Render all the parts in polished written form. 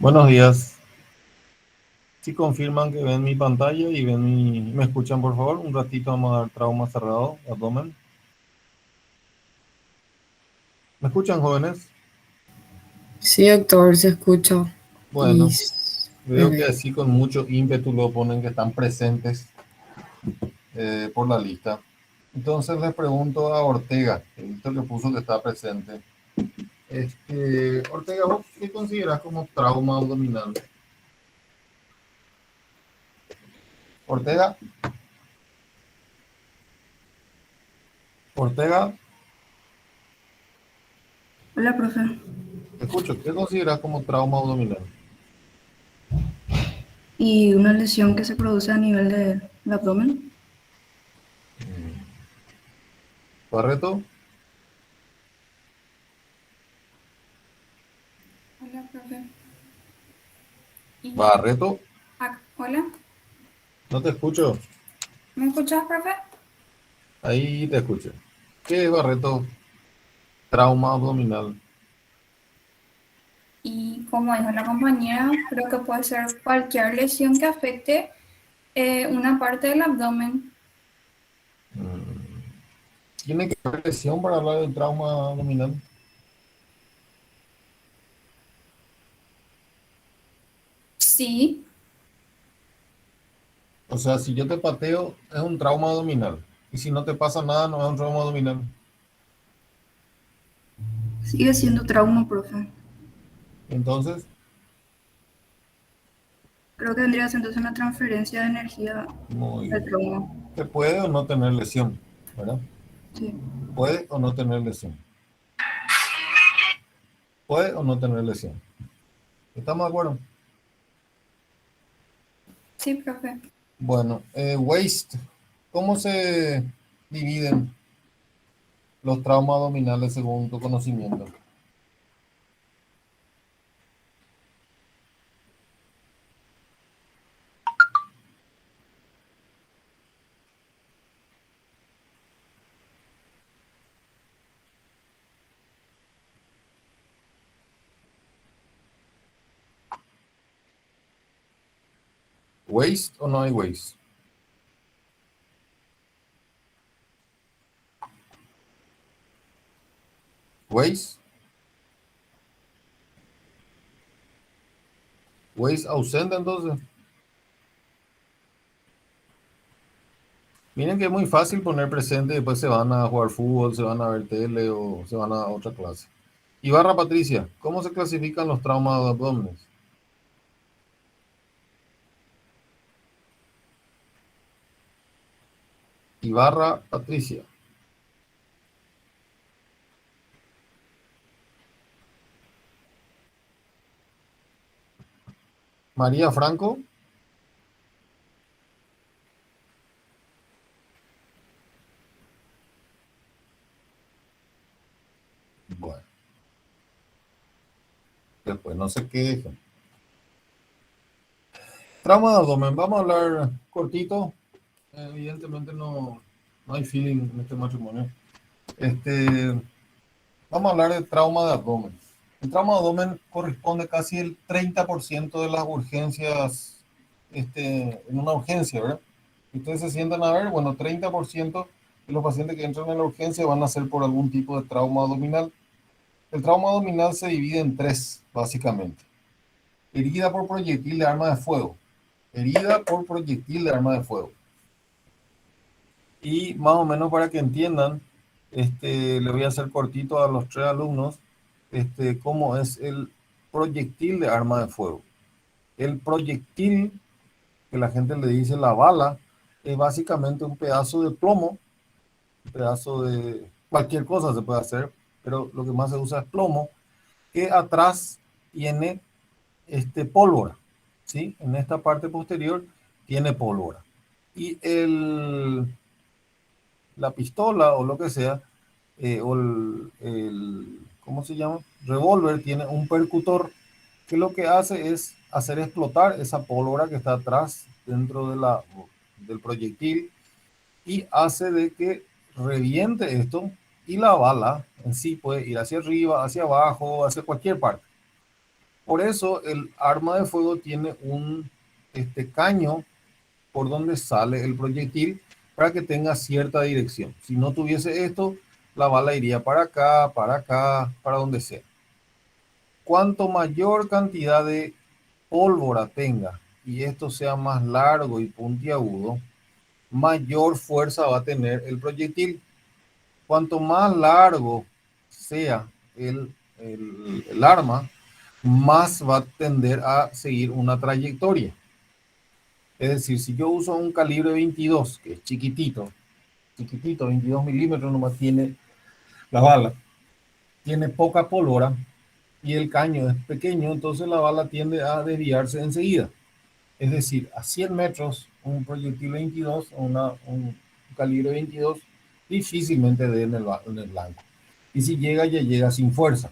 Buenos días. Si confirman que ven mi pantalla y me escuchan, por favor, un ratito vamos a dar trauma cerrado, abdomen. ¿Me escuchan, jóvenes? Sí, doctor, se escucha y Bueno, me veo que ve. así con mucho ímpetu lo ponen que están presentes por la lista. Entonces les pregunto a Ortega, que he visto que puso que está presente. Ortega, ¿vos qué consideras como trauma abdominal? Ortega, Ortega, Hola, profe. te escucho. ¿Qué consideras como trauma abdominal? ¿Y una lesión que se produce a nivel del abdomen? Barreto, Hola, profe. Y, Barreto, hola, no te escucho. ¿me escuchas, profe? Ahí te escucho. ¿Qué es Barreto? Trauma abdominal. Y como dijo la compañera, creo que puede ser cualquier lesión que afecte una parte del abdomen. ¿Tiene que haber lesión para hablar de trauma abdominal? Sí, O sea, si yo te pateo, es un trauma abdominal. Y si no te pasa nada, no es un trauma abdominal. Sigue siendo trauma, profe. Entonces, Creo que vendría siendo una transferencia de energía muy del bien. trauma. Se puede o no tener lesión, ¿verdad? Sí, Puede o no tener lesión. Puede o no tener lesión. ¿Estamos de acuerdo? sí, profe. Bueno, waist. ¿Cómo se dividen los traumas abdominales según tu conocimiento? ¿Waist o no hay waist? ¿Waist? ¿Waist ausente entonces? Miren que es muy fácil poner presente y después se van a jugar fútbol, se van a ver tele o se van a otra clase. Ibarra Patricia, ¿cómo se clasifican los traumas de abdomen? Ibarra Patricia. María Franco. Bueno, después no sé qué. Trauma de abdomen, vamos a hablar cortito. Evidentemente no hay feeling en este matrimonio. Este, Vamos a hablar de trauma de abdomen. El trauma de abdomen corresponde casi el 30% de las urgencias, en una urgencia, ¿verdad? Ustedes se sientan a ver, bueno, 30% de los pacientes que entran en la urgencia van a ser por algún tipo de trauma abdominal. El trauma abdominal se divide en tres, básicamente. Herida por proyectil de arma de fuego. Herida por proyectil de arma de fuego. Y más o menos para que entiendan, le voy a hacer cortito a los tres alumnos, cómo es el proyectil de arma de fuego. El proyectil, que la gente le dice la bala, es básicamente un pedazo de plomo, un pedazo de cualquier cosa se puede hacer, pero lo que más se usa es plomo, que atrás tiene pólvora, ¿sí? En esta parte posterior tiene pólvora. Y la pistola o lo que sea, o ¿cómo se llama? Revólver tiene un percutor que lo que hace es hacer explotar esa pólvora que está atrás dentro del proyectil y hace de que reviente esto y la bala en sí puede ir hacia arriba, hacia abajo, hacia cualquier parte. Por eso el arma de fuego tiene un caño por donde sale el proyectil para que tenga cierta dirección. Si no tuviese esto, la bala iría para acá, para donde sea. Cuanto mayor cantidad de pólvora tenga y esto sea más largo y puntiagudo, mayor fuerza va a tener el proyectil. Cuanto más largo sea el arma, más va a tender a seguir una trayectoria. Es decir, si yo uso un calibre 22, que es chiquitito, 22 milímetros nomás tiene la bala, tiene poca pólvora y el caño es pequeño, entonces la bala tiende a desviarse enseguida. Es decir, a 100 metros, un proyectil 22 o un calibre 22 difícilmente dé en el blanco. Y si llega, ya llega sin fuerza.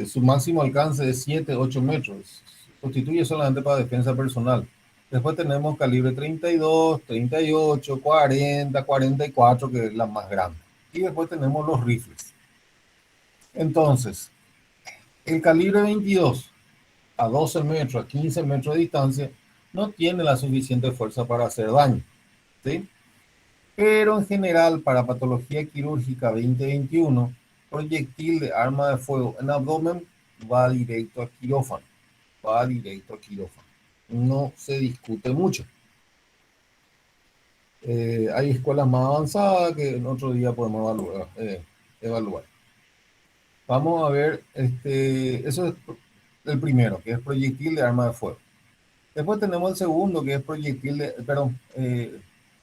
Su máximo alcance es 7, 8 metros. Constituye solamente para defensa personal. Después tenemos calibre 32, 38, 40, 44, que es la más grande. Y después tenemos los rifles. Entonces, el calibre 22 a 12 metros, a 15 metros de distancia, no tiene la suficiente fuerza para hacer daño, ¿sí? Pero en general, para patología quirúrgica 2021, proyectil de arma de fuego en abdomen va directo a quirófano, va directo a quirófano. No se discute mucho. Hay escuelas más avanzadas que en otro día podemos evaluar. Vamos a ver, eso es el primero, que es proyectil de arma de fuego. Después tenemos el segundo, que es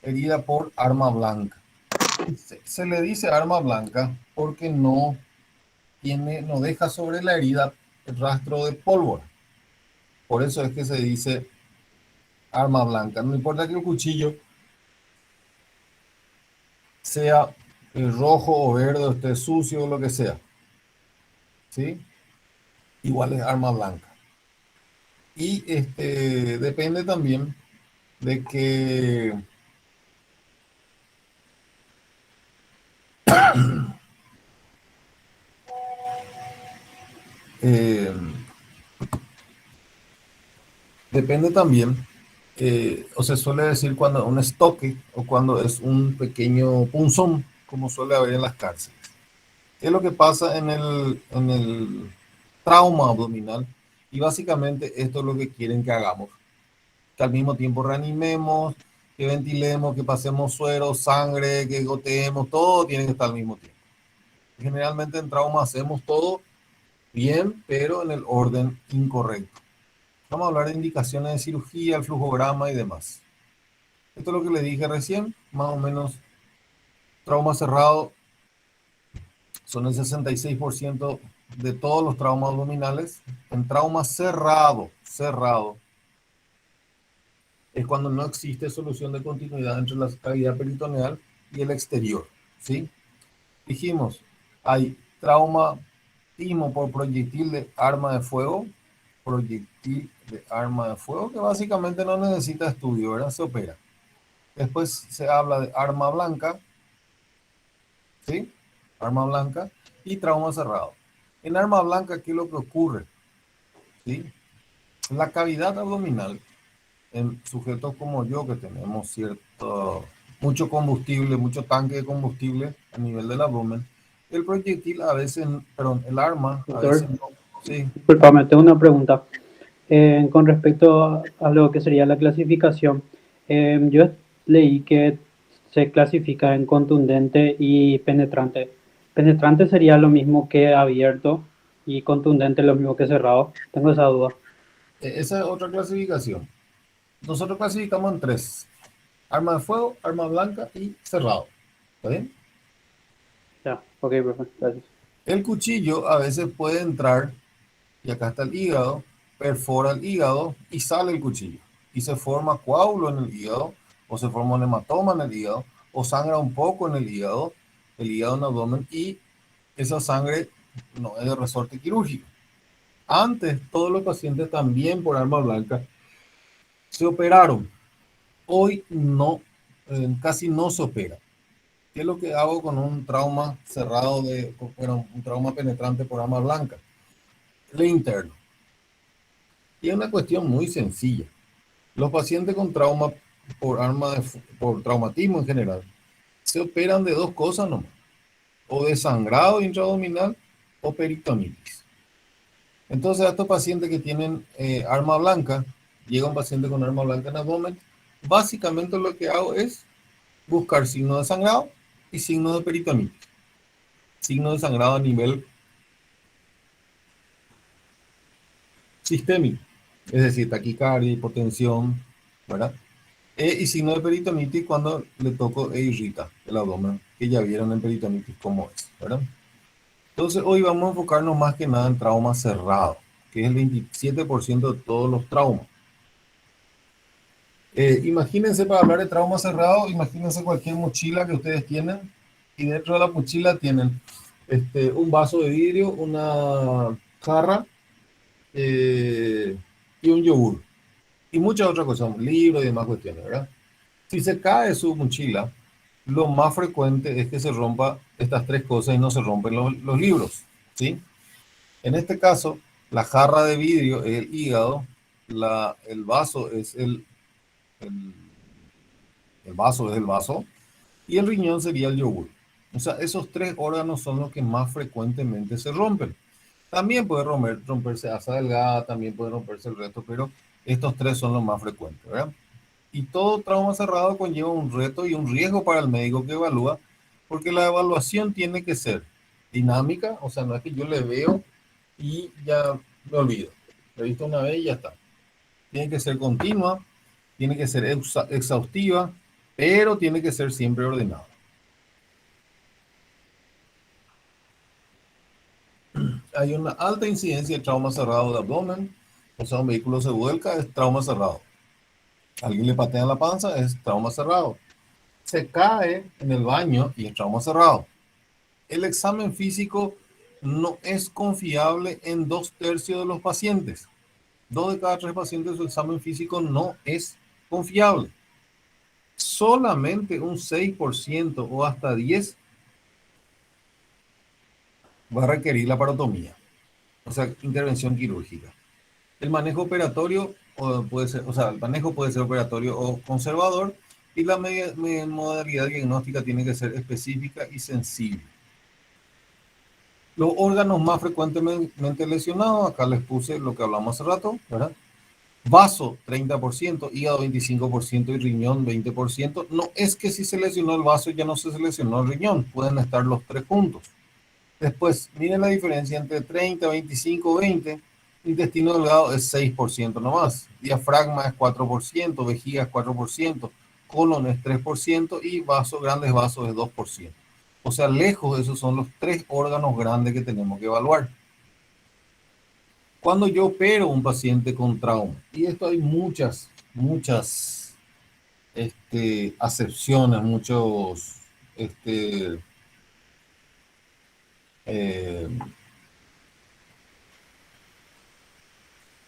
herida por arma blanca. Se le dice arma blanca porque no deja sobre la herida el rastro de pólvora. Por eso es que se dice arma blanca. No importa que el cuchillo sea rojo o verde, o esté sucio o lo que sea, ¿sí? Igual es arma blanca. Y depende también de que eh, depende también, o se suele decir cuando un estoque o cuando es un pequeño punzón, como suele haber en las cárceles. ¿Qué es lo que pasa en el trauma abdominal? Y básicamente esto es lo que quieren que hagamos. Que al mismo tiempo reanimemos, que ventilemos, que pasemos suero, sangre, que goteemos, todo tiene que estar al mismo tiempo. Generalmente en trauma hacemos todo bien, pero en el orden incorrecto. Vamos a hablar de indicaciones de cirugía, el flujograma y demás. Esto es lo que le dije recién, más o menos trauma cerrado son el 66% de todos los traumas abdominales. En trauma cerrado es cuando no existe solución de continuidad entre la cavidad peritoneal y el exterior, ¿sí? Dijimos, hay traumatismo por proyectil de arma de fuego, que básicamente no necesita estudio, ¿verdad? Se opera. Después se habla de arma blanca, ¿sí? Arma blanca y trauma cerrado. En arma blanca, ¿qué es lo que ocurre? ¿Sí? La cavidad abdominal en sujetos como yo, que tenemos mucho combustible, mucho tanque de combustible a nivel del abdomen, el proyectil a veces, perdón, el arma a Doctor, veces no. Sí, disculpame, tengo una pregunta. Con respecto a lo que sería la clasificación, yo leí que se clasifica en contundente y penetrante. ¿Penetrante sería lo mismo que abierto y contundente lo mismo que cerrado? Tengo esa duda. esa es otra clasificación. Nosotros clasificamos en tres: arma de fuego, arma blanca y cerrado. ¿Está bien? Ya, ok, perfecto, gracias. El cuchillo a veces puede entrar, y acá está el hígado, perfora el hígado y sale el cuchillo. Y se forma coágulo en el hígado, o se forma un hematoma en el hígado, o sangra un poco en el hígado en el abdomen, y esa sangre no es de resorte quirúrgico. Antes, todos los pacientes también por arma blanca se operaron. Hoy no, casi no se opera. ¿Qué es lo que hago con un trauma cerrado un trauma penetrante por arma blanca? el interno. Y es una cuestión muy sencilla. Los pacientes con trauma por traumatismo en general se operan de dos cosas nomás, o de sangrado intraabdominal o peritonitis. Entonces, a estos pacientes que tienen arma blanca, llega un paciente con arma blanca en abdomen, básicamente lo que hago es buscar signos de sangrado y signos de peritonitis. Signos de sangrado a nivel sistémico, es decir, taquicardia, hipotensión, ¿verdad? Y signo de peritonitis cuando le toco e irrita el abdomen, que ya vieron en peritonitis cómo es, ¿verdad? Entonces hoy vamos a enfocarnos más que nada en trauma cerrado, que es el 27% de todos los traumas. Imagínense, para hablar de trauma cerrado, imagínense cualquier mochila que ustedes tienen y dentro de la mochila tienen un vaso de vidrio, una jarra y un yogur y muchas otras cosas, un libro y demás cuestiones, ¿verdad? Si se cae su mochila, lo más frecuente es que se rompa estas tres cosas y no se rompen los libros, ¿sí? En este caso, la jarra de vidrio es el hígado, el vaso es el, el vaso es el vaso y el riñón sería el yogur. O sea, esos tres órganos son los que más frecuentemente se rompen. También puede romperse asa delgada, también puede romperse el resto, pero estos tres son los más frecuentes, ¿verdad? Y todo trauma cerrado conlleva un reto y un riesgo para el médico que evalúa, porque la evaluación tiene que ser dinámica, o sea, no es que yo le veo y ya me olvido. Lo he visto una vez y ya está. Tiene que ser continua, tiene que ser exhaustiva, pero tiene que ser siempre ordenada. Hay una alta incidencia de trauma cerrado de abdomen, o sea, un vehículo se vuelca, es trauma cerrado. Alguien le patea en la panza, es trauma cerrado. Se cae en el baño y es trauma cerrado. El examen físico no es confiable en 2/3 de los pacientes. 2 de cada 3 pacientes su examen físico no es confiable. Solamente un 6% o hasta 10 va a requerir la parotomía, o sea, intervención quirúrgica. El manejo operatorio puede ser, o sea, el manejo puede ser operatorio o conservador y la modalidad diagnóstica tiene que ser específica y sensible. Los órganos más frecuentemente lesionados, acá les puse lo que hablamos hace rato, ¿verdad? Vaso 30%, hígado 25% y riñón 20%. No es que si se lesionó el vaso ya no se lesionó el riñón, pueden estar los tres juntos. Después, miren la diferencia entre 30, 25, 20. Intestino delgado es 6% nomás. Diafragma es 4%, vejiga es 4%, colon es 3% y grandes vasos es 2%. O sea, lejos, esos son los tres órganos grandes que tenemos que evaluar. Cuando yo opero un paciente con trauma, y esto hay muchas acepciones,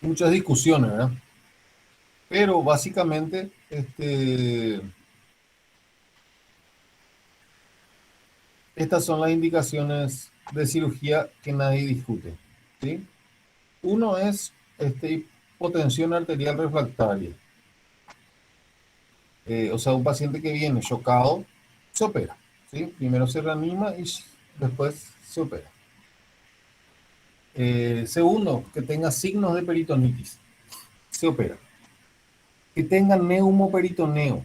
muchas discusiones, ¿verdad? Pero básicamente, estas son las indicaciones de cirugía que nadie discute, ¿sí? Uno es hipotensión arterial refractaria. O sea, un paciente que viene chocado, se opera, ¿sí? Primero se reanima y después se opera. Segundo, que tenga signos de peritonitis, se opera. Que tenga neumoperitoneo.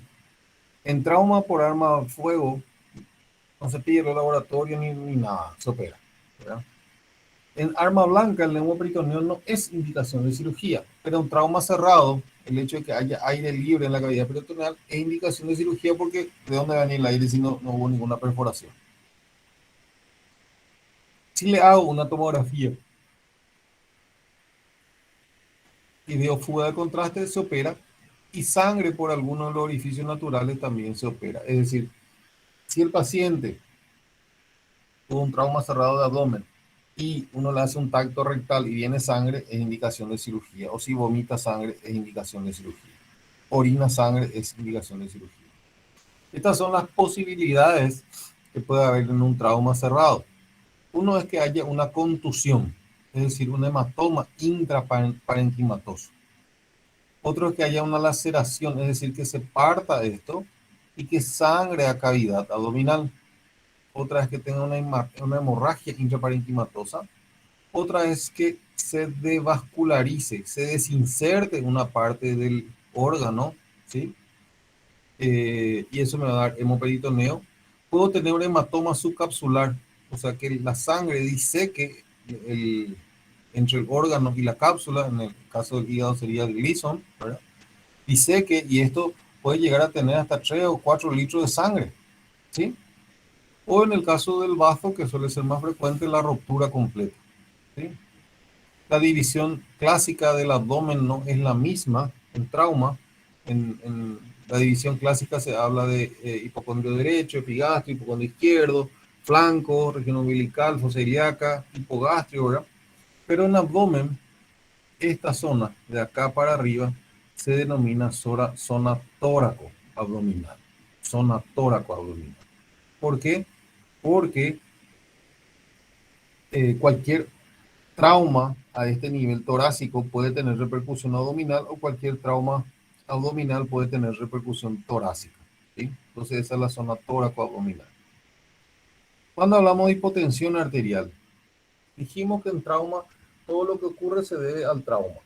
En trauma por arma de fuego, no se pide el laboratorio ni nada, se opera, ¿verdad? En arma blanca, el neumoperitoneo no es indicación de cirugía, pero en trauma cerrado, el hecho de que haya aire libre en la cavidad peritoneal es indicación de cirugía porque ¿de dónde va a venir el aire si no hubo ninguna perforación? Si le hago una tomografía y veo fuga de contraste, se opera, y sangre por algunos de los orificios naturales también se opera. Es decir, si el paciente tuvo un trauma cerrado de abdomen y uno le hace un tacto rectal y viene sangre, es indicación de cirugía. O si vomita sangre, es indicación de cirugía. Orina sangre, es indicación de cirugía. Estas son las posibilidades que puede haber en un trauma cerrado. Uno es que haya una contusión, es es decir, un hematoma intraparenquimatoso. Otro es que haya una laceración, es decir, que se parta esto y que sangre a cavidad abdominal. Otra es que tenga una hemorragia intraparenquimatosa. Otra es que se devascularice, se desinserte una parte del órgano, ¿sí? Y eso me va a dar hemoperitoneo. Puedo tener un hematoma subcapsular, o sea que la sangre diseque entre el órgano y la cápsula, en el caso del hígado sería el Gleason, ¿verdad? Diseque, y esto puede llegar a tener hasta 3 o 4 litros de sangre, ¿sí? O en el caso del bazo, que suele ser más frecuente, la ruptura completa, ¿sí? La división clásica del abdomen no es la misma en trauma. En la división clásica se habla de hipocondrio derecho, epigastrio, hipocondrio izquierdo, flanco, región umbilical, fosa ilíaca, hipogastrio, ¿verdad? Pero en abdomen, esta zona de acá para arriba se denomina zona tóraco abdominal. Zona tóraco abdominal. ¿Por qué? Porque cualquier trauma a este nivel torácico puede tener repercusión abdominal, o cualquier trauma abdominal puede tener repercusión torácica, ¿sí? Entonces esa es la zona tóraco-abdominal. Cuando hablamos de hipotensión arterial, dijimos que en trauma todo lo que ocurre se debe al trauma.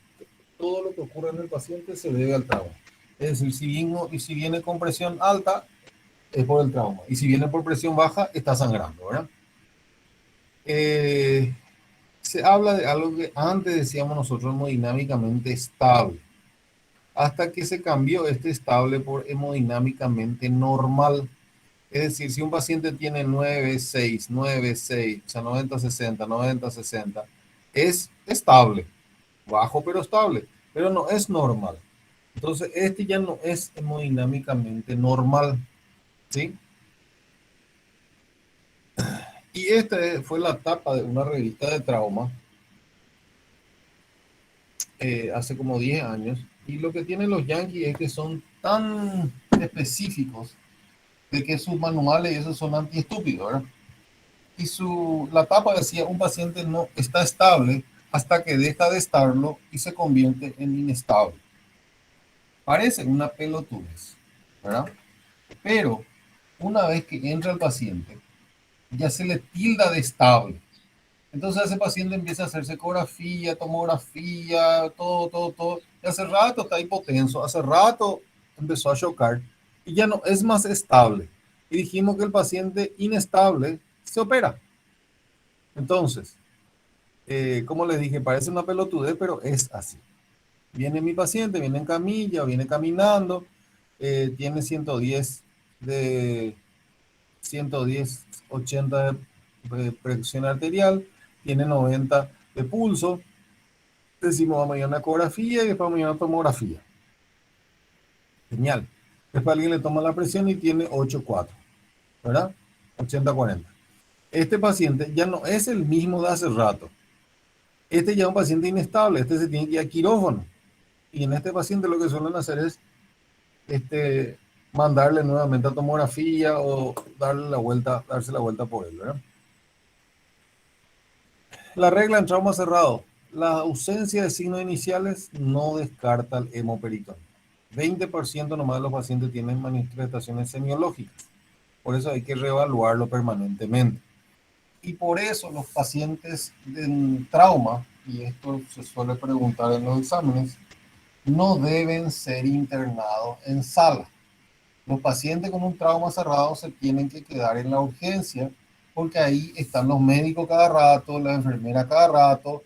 Todo lo que ocurre en el paciente se debe al trauma. Es decir, si viene con presión alta, es por el trauma. Y si viene por presión baja, está sangrando, ¿verdad? Se habla de algo que antes decíamos nosotros hemodinámicamente estable, hasta que se cambió este estable por hemodinámicamente normal. Es decir, si un paciente tiene 9,6, 9,6, o sea, 90-60, 90-60, es estable, bajo pero estable, pero no es normal. Entonces, este ya no es hemodinámicamente normal, ¿sí? Y esta fue la tapa de una revista de trauma hace como 10 años. Y lo que tienen los yankees es que son tan específicos de que sus manuales y esos son antiestúpidos, ¿verdad? Y la tapa decía: un paciente no está estable hasta que deja de estarlo y se convierte en inestable. Parece una pelotudez, ¿verdad? Pero una vez que entra el paciente, ya se le tilda de estable. Entonces ese paciente empieza a hacerse ecografía, tomografía, todo. Y hace rato está hipotenso, hace rato empezó a chocar y ya no es más estable. Y dijimos que el paciente inestable se opera. Entonces, como les dije, parece una pelotudez, pero es así. Viene mi paciente, viene en camilla, viene caminando, tiene 110 de 110, 80 de presión arterial, tiene 90 de pulso. Decimos, vamos a ir a una ecografía y después vamos a ir a una tomografía. Genial. Después alguien le toma la presión y tiene 8,4, ¿verdad? 80-40. Este paciente ya no es el mismo de hace rato. Este ya es un paciente inestable, este se tiene que ir a quirófano. Y en este paciente lo que suelen hacer es mandarle nuevamente a tomografía o darse la vuelta por él, ¿verdad? La regla en trauma cerrado: la ausencia de signos iniciales no descarta el hemoperitoneo. 20% nomás de los pacientes tienen manifestaciones semiológicas. Por eso hay que reevaluarlo permanentemente. Y por eso los pacientes en trauma, y esto se suele preguntar en los exámenes, no deben ser internados en sala. Los pacientes con un trauma cerrado se tienen que quedar en la urgencia, porque ahí están los médicos cada rato, la enfermera cada rato,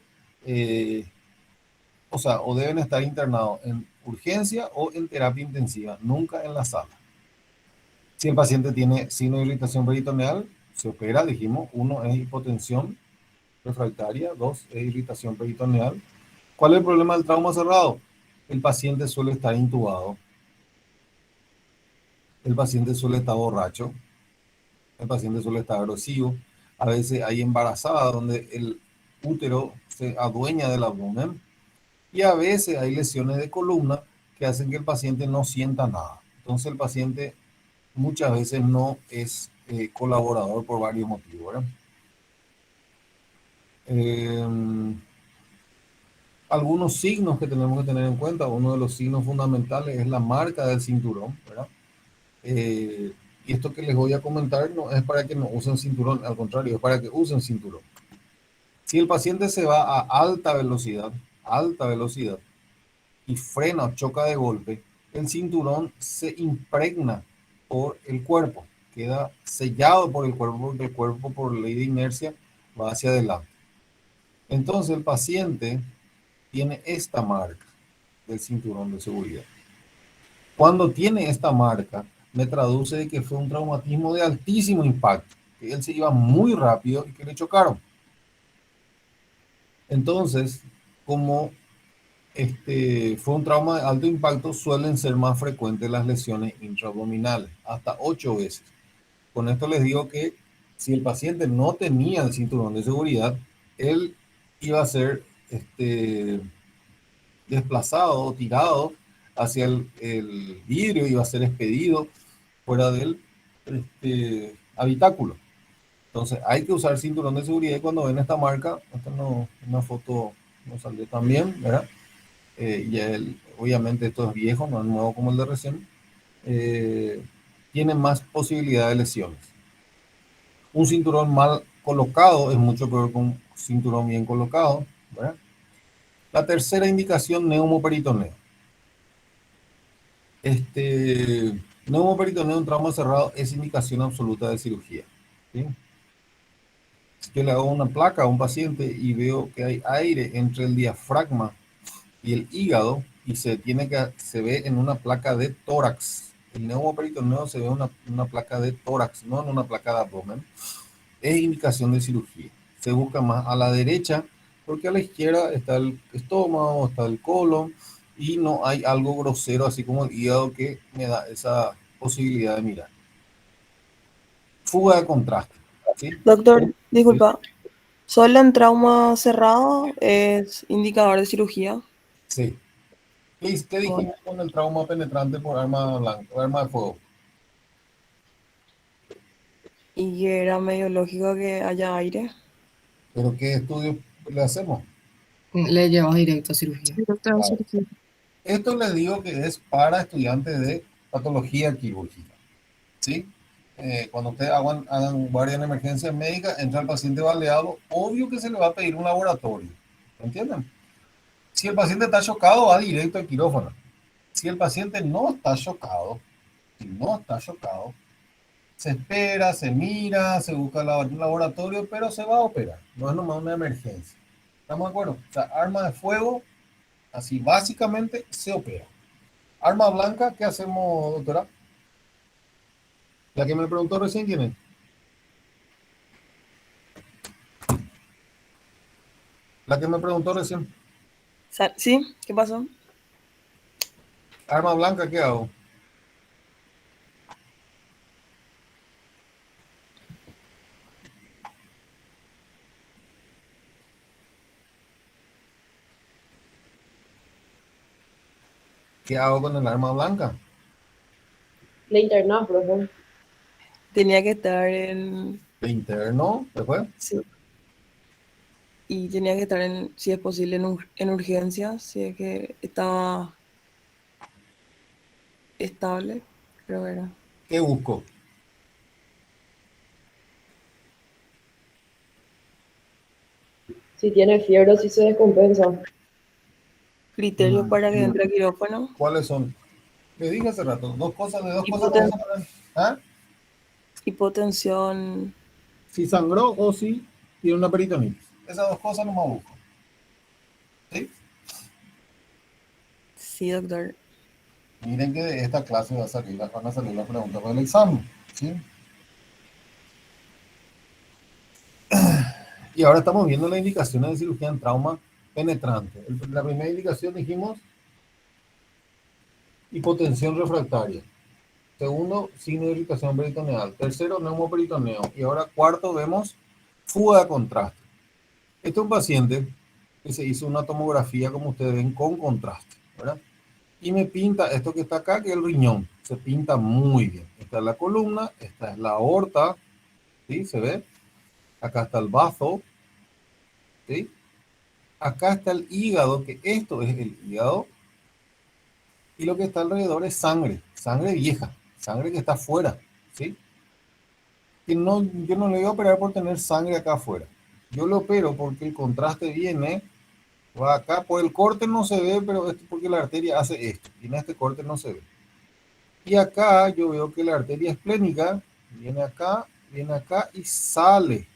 o deben estar internados en urgencia o en terapia intensiva, nunca en la sala. Si el paciente tiene signo de irritación peritoneal, se opera, dijimos. 1 es hipotensión refractaria, 2 es irritación peritoneal. ¿Cuál es el problema del trauma cerrado? El paciente suele estar intubado, el paciente suele estar borracho, el paciente suele estar agresivo, a veces hay embarazadas donde el útero se adueña del abdomen, y a veces hay lesiones de columna que hacen que el paciente no sienta nada. Entonces el paciente muchas veces no es colaborador por varios motivos, ¿verdad? algunos signos que tenemos que tener en cuenta. Uno de los signos fundamentales es la marca del cinturón, ¿verdad? Y esto que les voy a comentar no es para que no usen cinturón, al contrario, es para que usen cinturón. Si el paciente se va a alta velocidad, y frena o choca de golpe, el cinturón se impregna por el cuerpo, queda sellado por el cuerpo, porque el cuerpo por ley de inercia va hacia adelante. Entonces el paciente tiene esta marca del cinturón de seguridad. Cuando tiene esta marca, me traduce de que fue un traumatismo de altísimo impacto, que él se iba muy rápido y que le chocaron. Entonces, como fue un trauma de alto impacto, suelen ser más frecuentes las lesiones intraabdominales, hasta 8 veces. Con esto les digo que si el paciente no tenía el cinturón de seguridad, él iba a ser desplazado o tirado hacia el vidrio, iba a ser expedido fuera del habitáculo. Entonces hay que usar cinturón de seguridad, y cuando ven esta marca, esta no, una foto no salió tan bien, ¿verdad? Obviamente esto es viejo, no es nuevo como el de recién, tiene más posibilidad de lesiones. Un cinturón mal colocado es mucho peor que un cinturón bien colocado, ¿verdad? La tercera indicación, neumoperitoneo. Neumoperitoneo en trauma cerrado es indicación absoluta de cirugía, ¿sí? Yo le hago una placa a un paciente y veo que hay aire entre el diafragma y el hígado, y se ve en una placa de tórax. El neumoperitoneo se ve en una placa de tórax, no en una placa de abdomen. Es indicación de cirugía. Se busca más a la derecha, porque a la izquierda está el estómago, está el colon, y no hay algo grosero, así como el hígado, que me da esa posibilidad de mirar. Fuga de contraste, ¿sí? Doctor, disculpa, ¿solo en trauma cerrado es indicador de cirugía? Sí. ¿Qué dijimos con el trauma penetrante por arma blanca, arma de fuego? Y que era medio lógico que haya aire. ¿Pero qué estudio le hacemos? Le llevas directo a cirugía. Director de Claro. cirugía. Esto les digo que es para estudiantes de patología quirúrgica, ¿sí? Cuando ustedes hagan guardia en emergencia médica, entra el paciente baleado, obvio que se le va a pedir un laboratorio, ¿entienden? Si el paciente está chocado, va directo al quirófano. Si el paciente no está chocado, se espera, se mira, se busca un laboratorio, pero se va a operar. No es nomás una emergencia. ¿Estamos de acuerdo? O sea, arma de fuego, así básicamente se opera. Arma blanca, ¿qué hacemos, doctora? La que me preguntó recién, ¿quién es? La que me preguntó recién. ¿Sí? ¿Qué pasó? Arma blanca, ¿qué hago? ¿Qué hago con el arma blanca? Le internás, profe. Tenía que estar en... ¿De interno? ¿Después? Sí. Y tenía que estar en, si es posible, en urgencias, si es que estaba estable, creo que era. ¿Qué busco? Si tiene fiebre o si se descompensa. Criterios para que entre a quirófano. ¿Cuáles son? Le dije hace rato, de dos cosas Hipoten- vamos a poner. ¿Ah? Hipotensión. Si sangró o si tiene una peritonitis. Esas dos cosas no me busco. ¿Sí? Sí, doctor. Miren que de esta clase van a salir las preguntas para el examen, ¿sí? Y ahora estamos viendo las indicaciones de cirugía en trauma penetrante. La primera indicación dijimos hipotensión refractaria. Segundo, signo de irritación peritoneal. Tercero, neumoperitoneo. Y ahora cuarto, vemos fuga de contraste. Este es un paciente que se hizo una tomografía, como ustedes ven, con contraste, ¿verdad? Y me pinta esto que está acá, que es el riñón. Se pinta muy bien. Esta es la columna, esta es la aorta, ¿sí? ¿Se ve? Acá está el bazo, ¿sí? Acá está el hígado, que esto es el hígado, y lo que está alrededor es sangre, sangre vieja, sangre que está afuera, ¿sí? Que no, yo no le voy a operar por tener sangre acá afuera. Yo lo opero porque el contraste viene, va acá, por el corte no se ve, pero es porque la arteria hace esto, y en este corte no se ve. Y acá yo veo que la arteria esplénica viene acá y sale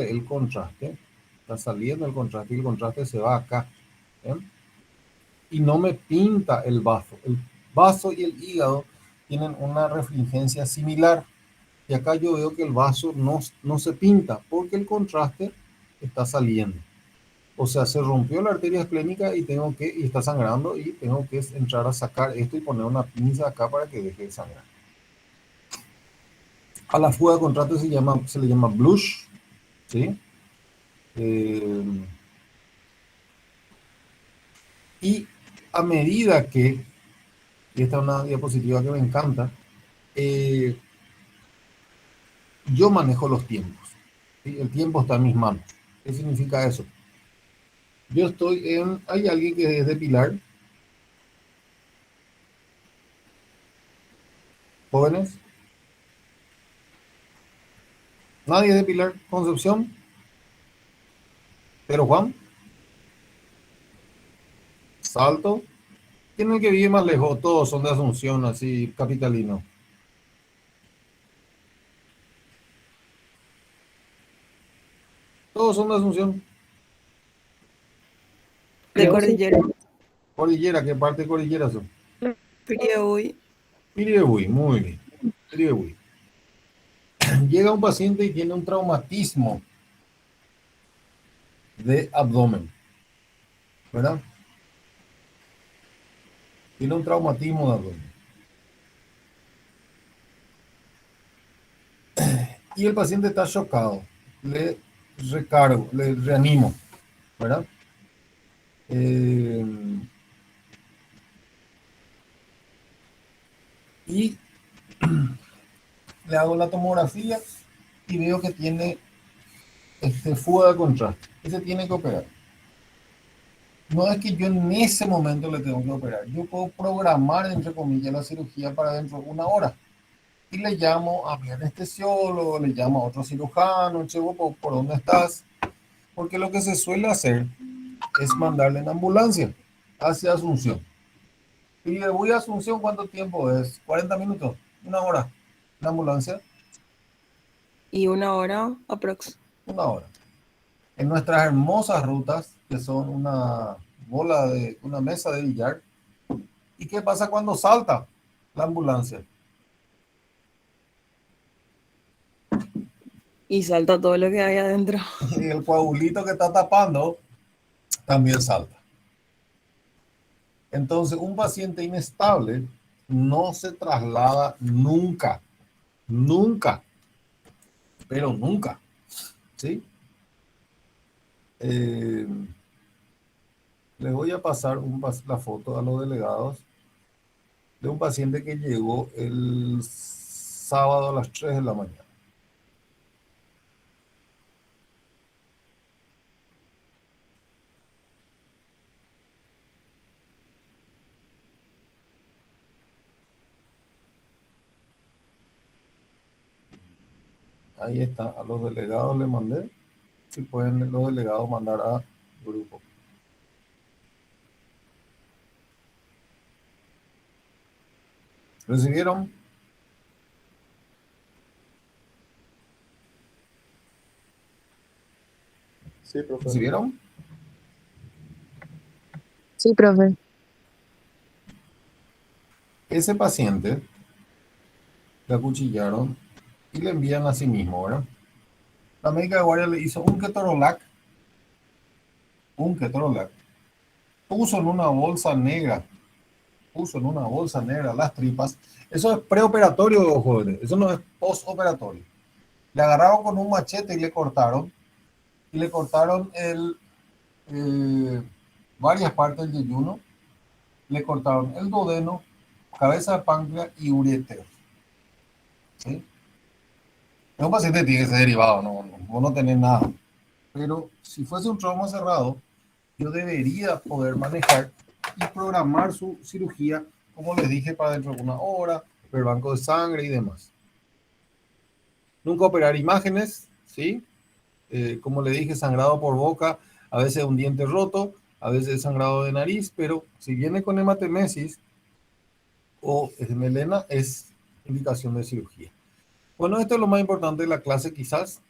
el contraste, está saliendo el contraste y el contraste se va acá. ¿Ven? Y no me pinta el vaso. El vaso y el hígado tienen una refringencia similar. Y acá yo veo que el vaso no se pinta porque el contraste está saliendo. O sea, se rompió la arteria esplénica y está sangrando y tengo que entrar a sacar esto y poner una pinza acá para que deje de sangrar. A la fuga de contraste se le llama blush, ¿sí? Y a medida que, y esta es una diapositiva que me encanta, yo manejo los tiempos, ¿sí? El tiempo está en mis manos. ¿Qué significa eso? Yo hay alguien que es de Pilar, jóvenes, nadie es de Pilar, Concepción, pero Juan, Salto, ¿quién es el que vive más lejos? Todos son de Asunción, así, capitalino. Todos son de Asunción. De Yo sí. Cordillera. Cordillera, ¿qué parte de Cordillera son? Piriahuy. Piribebuy, muy bien. Piribebuy. Llega un paciente y tiene un traumatismo de abdomen, ¿verdad? Tiene un traumatismo de abdomen. Y el paciente está chocado. Le recargo, le reanimo, ¿verdad? Y le hago la tomografía y veo que tiene fuga de contraste. Ese tiene que operar. No es que yo en ese momento le tengo que operar. Yo puedo programar, entre comillas, la cirugía para dentro de una hora. Y le llamo a mi anestesiólogo, le llamo a otro cirujano, che, vos, ¿por dónde estás? Porque lo que se suele hacer es mandarle en ambulancia hacia Asunción. Y le voy a Asunción, ¿cuánto tiempo es? 40 minutos, una hora. En ambulancia, Y una hora aprox. una hora. En nuestras hermosas rutas, que son una mesa de billar. ¿Y qué pasa cuando salta la ambulancia? Y salta todo lo que hay adentro. Y el coagulito que está tapando también salta. Entonces, un paciente inestable no se traslada nunca, nunca, pero nunca, ¿sí? Les voy a pasar la foto a los delegados de un paciente que llegó el sábado a las 3 de la mañana. Ahí está, a los delegados le mandé. Si pueden los delegados mandar a grupo. ¿Recibieron? Sí, profe. ¿Recibieron? Sí, profe. Ese paciente le acuchillaron y le envían a sí mismo, ¿verdad? La médica de guardia le hizo un ketorolac, puso en una bolsa negra las tripas. Eso es preoperatorio, jóvenes, eso no es postoperatorio. Le agarraron con un machete y le cortaron varias partes del yeyuno, le cortaron el duodeno, cabeza de páncreas y uréter. ¿Sí? Es un paciente que tiene que ser derivado, vos no tenés nada. Pero si fuese un trauma cerrado, yo debería poder manejar y programar su cirugía, como les dije, para dentro de una hora, ver banco de sangre y demás. Nunca operar imágenes, ¿sí? Como le dije, sangrado por boca, a veces un diente roto, a veces sangrado de nariz, pero si viene con hematemesis o melena, es indicación de cirugía. Bueno, esto es lo más importante de la clase quizás,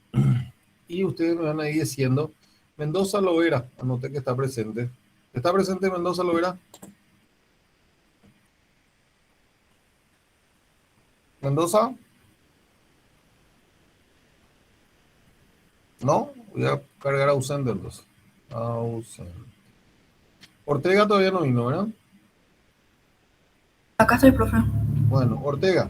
y ustedes me van a ir diciendo, Mendoza Lovera, anoté que está presente. ¿Está presente Mendoza Lovera? ¿Mendoza? ¿No? Voy a cargar ausente entonces. Ausente. Ortega todavía no vino, ¿verdad? Acá estoy, profe. Bueno, Ortega.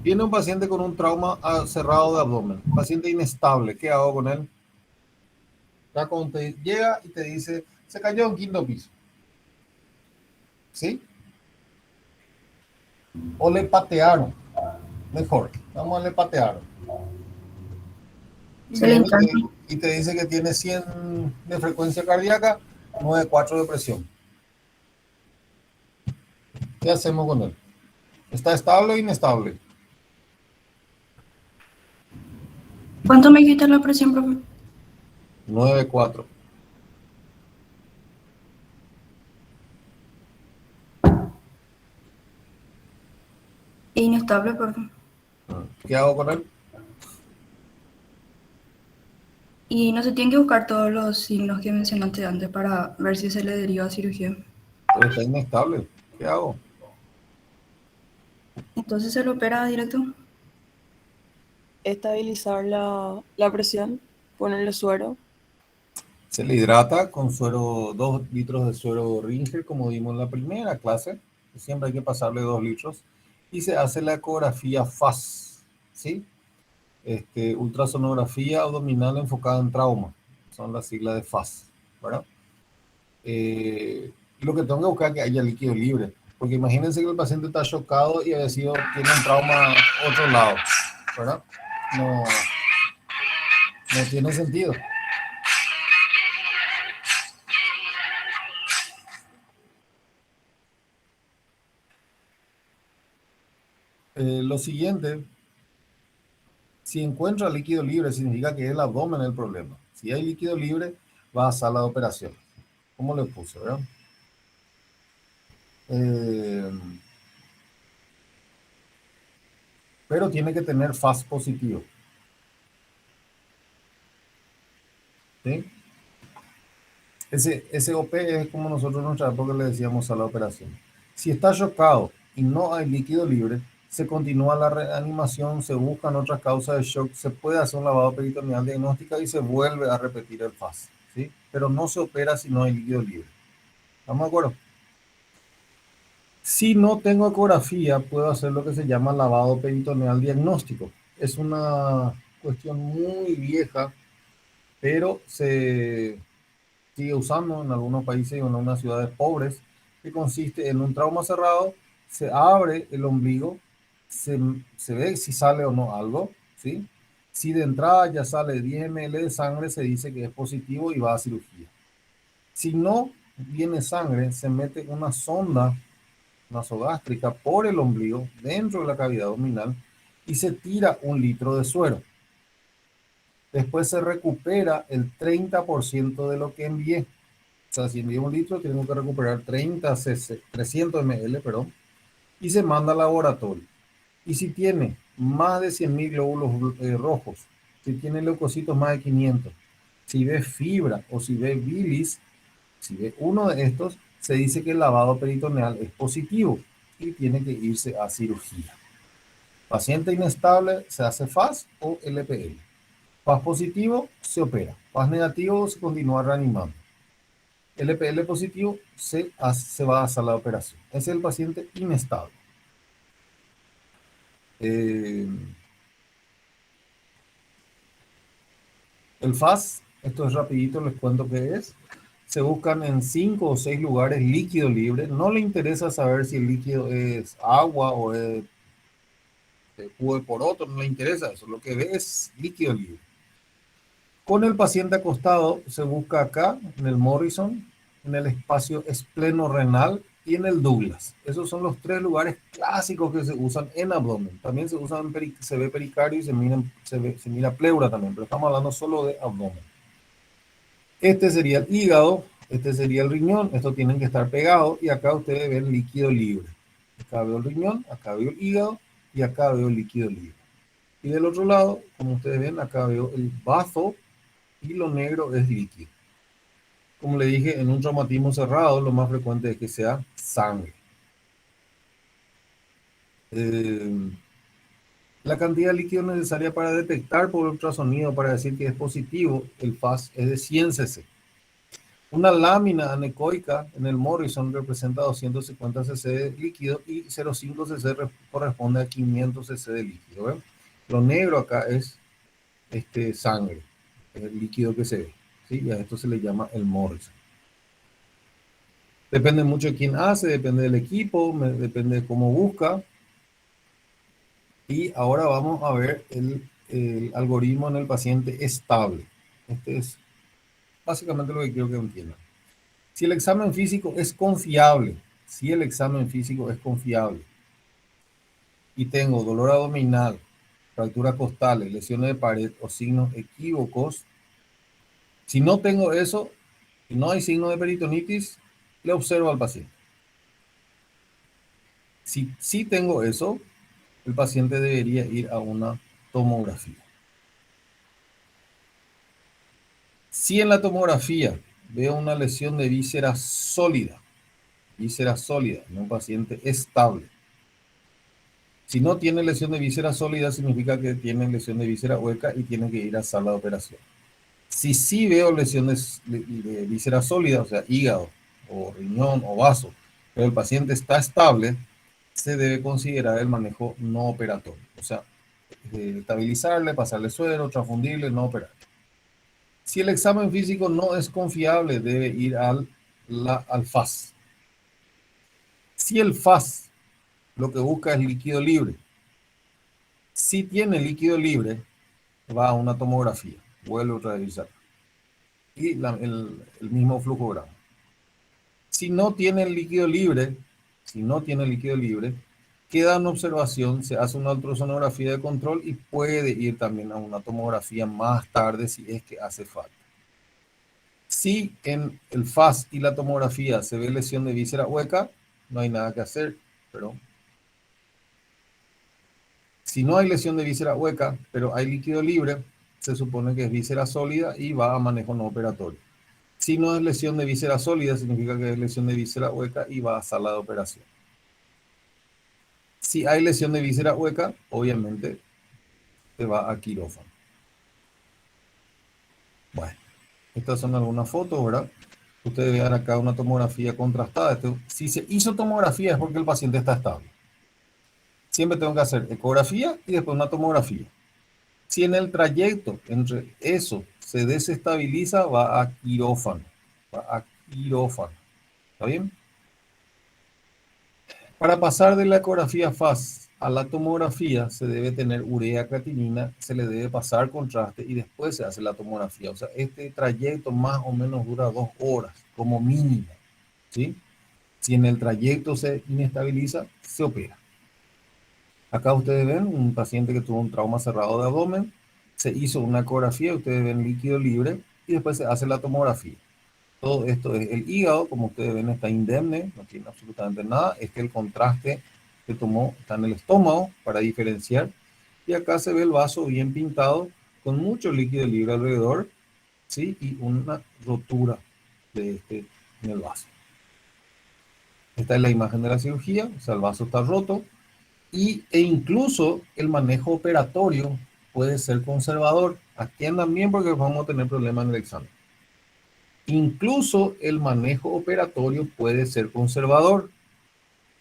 Viene un paciente con un trauma cerrado de abdomen. Paciente inestable. ¿Qué hago con él? Llega y te dice, se cayó en quinto piso. ¿Sí? O le patearon. Mejor. Vamos a le patearon. Se le encanta. Y te dice que tiene 100 de frecuencia cardíaca, 9,4 de presión. ¿Qué hacemos con él? ¿Está estable o inestable? ¿Cuánto me quita la presión, profe? 9,4. Inestable, profe. ¿Qué hago con él? Y no se tienen que buscar todos los signos que mencionaste antes para ver si se le deriva a cirugía. Pero está inestable. ¿Qué hago? Entonces se lo opera directo. Estabilizar la presión, ponerle suero. Se le hidrata con suero, 2 litros de suero Ringer, como vimos en la primera clase. Siempre hay que pasarle 2 litros. Y se hace la ecografía FAS, ¿sí? Ultrasonografía abdominal enfocada en trauma. Son las siglas de FAS, ¿verdad? Lo que tengo que buscar es que haya líquido libre. Porque imagínense que el paciente está chocado y tiene un trauma otro lado, ¿verdad? No tiene sentido. Lo siguiente, si encuentra líquido libre, significa que es el abdomen el problema. Si hay líquido libre, va a sala de operación. ¿Cómo le puse, verdad? Pero tiene que tener FAS positivo. ¿Sí? Ese OP es como nosotros en nuestra época le decíamos sala de operación. Si está chocado y no hay líquido libre, se continúa la reanimación, se buscan otras causas de shock, se puede hacer un lavado peritoneal diagnóstica y se vuelve a repetir el FAS, ¿sí? Pero no se opera si no hay líquido libre. ¿Estamos de acuerdo? Si no tengo ecografía, puedo hacer lo que se llama lavado peritoneal diagnóstico. Es una cuestión muy vieja, pero se sigue usando en algunos países y en algunas ciudades pobres, que consiste en un trauma cerrado, se abre el ombligo, se ve si sale o no algo, ¿sí? Si de entrada ya sale 10 ml de sangre, se dice que es positivo y va a cirugía. Si no viene sangre, se mete una sonda nasogástrica por el ombligo, dentro de la cavidad abdominal, y se tira 1 litro de suero. Después se recupera el 30% de lo que envié. O sea, si envié 1 litro, tengo que recuperar 300 ml, perdón, y se manda al laboratorio. Y si tiene más de 100.000 glóbulos rojos, si tiene leucocitos más de 500, si ve fibra o si ve bilis, si ve uno de estos, se dice que el lavado peritoneal es positivo y tiene que irse a cirugía. Paciente inestable, se hace FAS o LPL. FAS positivo, se opera. FAS negativo, se continúa reanimando. LPL positivo, se va a sala de operación. Ese es el paciente inestable. El FAS, esto es rapidito, les cuento qué es. Se buscan en 5 o 6 lugares líquido libre. No le interesa saber si el líquido es agua o es jugo de poroto, no le interesa eso. Lo que ve es líquido libre. Con el paciente acostado se busca acá, en el Morrison, en el espacio espleno-renal y en el Douglas. Esos son los 3 lugares clásicos que se usan en abdomen. También se usan, se ve pericardio y se mira pleura también, pero estamos hablando solo de abdomen. Este sería el hígado, este sería el riñón, estos tienen que estar pegados y acá ustedes ven líquido libre. Acá veo el riñón, acá veo el hígado y acá veo el líquido libre. Y del otro lado, como ustedes ven, acá veo el bazo y lo negro es líquido. Como le dije, en un traumatismo cerrado lo más frecuente es que sea sangre. La cantidad de líquido necesaria para detectar por ultrasonido para decir que es positivo, el FAS, es de 100 cc. Una lámina anecoica en el Morrison representa 250 cc de líquido y 0,5 cc corresponde a 500 cc de líquido. ¿Ven? Lo negro acá es sangre, es el líquido que se ve. ¿Sí? Y a esto se le llama el Morrison. Depende mucho de quién hace, depende del equipo, depende de cómo busca. Y ahora vamos a ver el algoritmo en el paciente estable. Este es básicamente lo que quiero que entiendan. Si el examen físico es confiable, y tengo dolor abdominal, fracturas costales, lesiones de pared o signos equívocos, si no tengo eso, y no hay signo de peritonitis, le observo al paciente. Si sí tengo eso, el paciente debería ir a una tomografía. Si en la tomografía veo una lesión de víscera sólida en un paciente estable. Si no tiene lesión de víscera sólida, significa que tiene lesión de víscera hueca y tiene que ir a sala de operación. Si sí veo lesiones de víscera sólida, o sea, hígado o riñón o vaso, pero el paciente está estable, se debe considerar el manejo no operatorio. O sea, estabilizarle, pasarle suero, transfundirle, no operar. Si el examen físico no es confiable, debe ir al FAS. Si el FAS lo que busca es líquido libre, si tiene líquido libre, va a una tomografía, vuelve otra vez a revisar. Y el mismo flujograma. Si no tiene líquido libre, queda en observación, se hace una ultrasonografía de control y puede ir también a una tomografía más tarde si es que hace falta. Si en el FAS y la tomografía se ve lesión de víscera hueca, no hay nada que hacer, pero si no hay lesión de víscera hueca, pero hay líquido libre, se supone que es víscera sólida y va a manejo no operatorio. Si no es lesión de víscera sólida, significa que es lesión de víscera hueca y va a sala de operación. Si hay lesión de víscera hueca, obviamente se va a quirófano. Bueno, estas son algunas fotos, ¿verdad? Ustedes vean acá una tomografía contrastada. Si se hizo tomografía es porque el paciente está estable. Siempre tengo que hacer ecografía y después una tomografía. Si en el trayecto entre eso se desestabiliza, va a quirófano. ¿Está bien? Para pasar de la ecografía FAS a la tomografía se debe tener urea creatinina, se le debe pasar contraste y después se hace la tomografía. O sea, este trayecto más o menos dura 2 horas como mínimo. ¿Sí? Si en el trayecto se inestabiliza, se opera. Acá ustedes ven un paciente que tuvo un trauma cerrado de abdomen, se hizo una ecografía, ustedes ven líquido libre y después se hace la tomografía. Todo esto es el hígado, como ustedes ven está indemne, no tiene absolutamente nada, es que el contraste que tomó está en el estómago para diferenciar y acá se ve el vaso bien pintado con mucho líquido libre alrededor, ¿sí? Y una rotura en el vaso. Esta es la imagen de la cirugía, o sea el vaso está roto e incluso el manejo operatorio puede ser conservador. Atiendan bien porque vamos a tener problemas en el examen. Incluso el manejo operatorio puede ser conservador.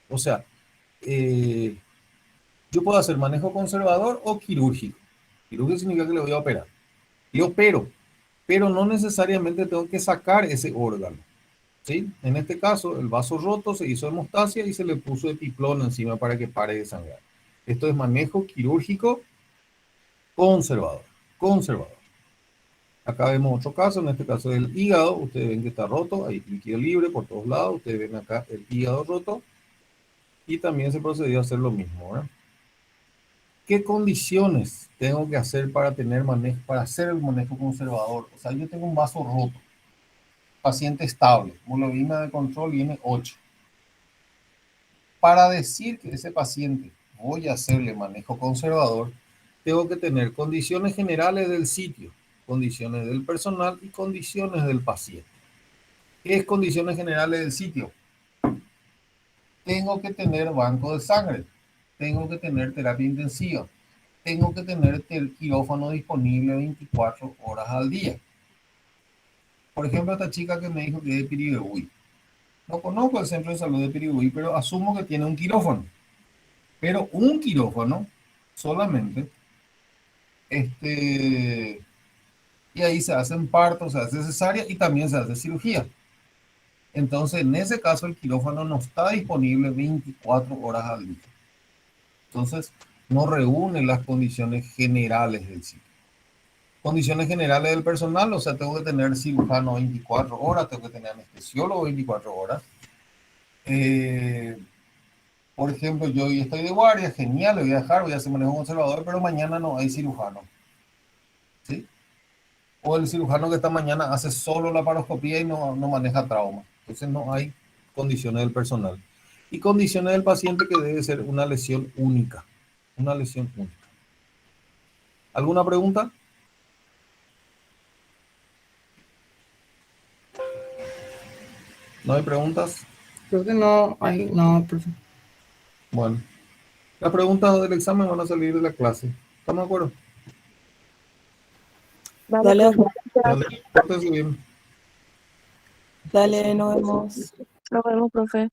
O sea, yo puedo hacer manejo conservador o quirúrgico. Quirúrgico significa que le voy a operar. Y opero, pero no necesariamente tengo que sacar ese órgano. ¿Sí? En este caso, el vaso roto se hizo hemostasia y se le puso epiplón encima para que pare de sangrar. Esto es manejo quirúrgico conservador. Acá vemos otro caso, en este caso el hígado, ustedes ven que está roto, hay líquido libre por todos lados, ustedes ven acá el hígado roto y también se procedió a hacer lo mismo, ¿verdad? ¿Qué condiciones tengo que hacer para tener manejo, para hacer el manejo conservador? O sea, yo tengo un vaso roto, paciente estable, hemoglobina de control viene 8. Para decir que ese paciente voy a hacerle manejo conservador, tengo que tener condiciones generales del sitio, condiciones del personal y condiciones del paciente. ¿Qué es condiciones generales del sitio? Tengo que tener banco de sangre, tengo que tener terapia intensiva, tengo que tener el quirófano disponible 24 horas al día. Por ejemplo, esta chica que me dijo que es de Piribebuy. No conozco el centro de salud de Piribebuy, pero asumo que tiene un quirófano. Pero un quirófano solamente, y ahí se hacen partos, se hace cesárea y también se hace cirugía. Entonces, en ese caso, el quirófano no está disponible 24 horas al día. Entonces, no reúne las condiciones generales del sitio. Condiciones generales del personal, o sea, tengo que tener cirujano 24 horas, tengo que tener anestesiólogo 24 horas. Por ejemplo, yo hoy estoy de guardia, genial, le voy a dejar, voy a hacer manejo conservador, pero mañana no hay cirujano. ¿Sí? O el cirujano que esta mañana hace solo la paroscopía y no maneja trauma. Entonces no hay condiciones del personal. Y condiciones del paciente que debe ser una lesión única. Una lesión única. ¿Alguna pregunta? ¿No hay preguntas? Creo que no hay nada, profe. Bueno. Las preguntas del examen van a salir de la clase. ¿Estamos de acuerdo? Dale, Dale, pórtense bien. dale, nos vemos. Nos vemos, profe.